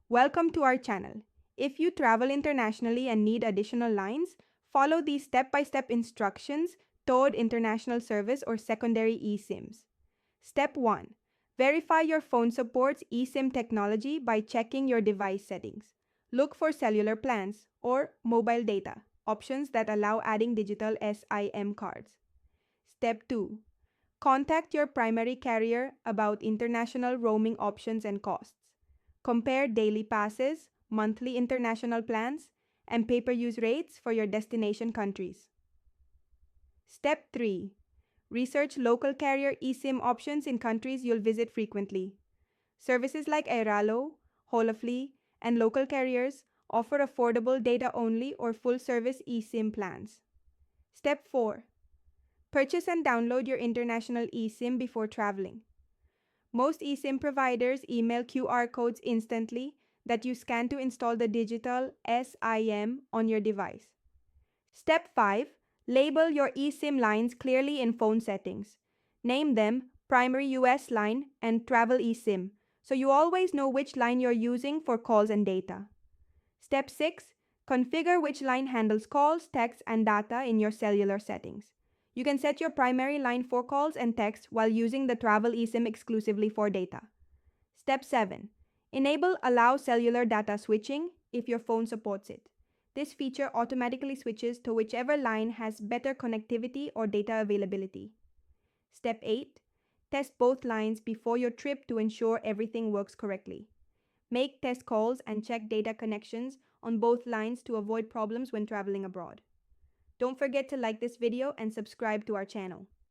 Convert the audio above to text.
Welcome to our channel. If you travel internationally and need additional lines, follow these step-by-step instructions toward international service or secondary eSIMs. Step 1. Verify your phone supports eSIM technology by checking your device settings. Look for cellular plans or mobile data options that allow adding digital SIM cards. Step 2. Contact your primary carrier about international roaming options and costs. Compare daily passes, monthly international plans, and pay-per-use rates for your destination countries. Step 3. Research local carrier eSIM options in countries you'll visit frequently. Services like Airalo, Holafly, and local carriers offer affordable data-only or full-service eSIM plans. Step 4. Purchase and download your international eSIM before traveling. Most eSIM providers email QR codes instantly that you scan to install the digital SIM on your device. Step 5. Label your eSIM lines clearly in phone settings. Name them primary US line and travel eSIM so you always know which line you're using for calls and data. Step 6. Configure which line handles calls, texts, and data in your cellular settings. You can set your primary line for calls and text while using the travel eSIM exclusively for data. Step 7. Enable Allow Cellular Data Switching if your phone supports it. This feature automatically switches to whichever line has better connectivity or data availability. Step 8. Test both lines before your trip to ensure everything works correctly. Make test calls and check data connections on both lines to avoid problems when traveling abroad. Don't forget to like this video and subscribe to our channel.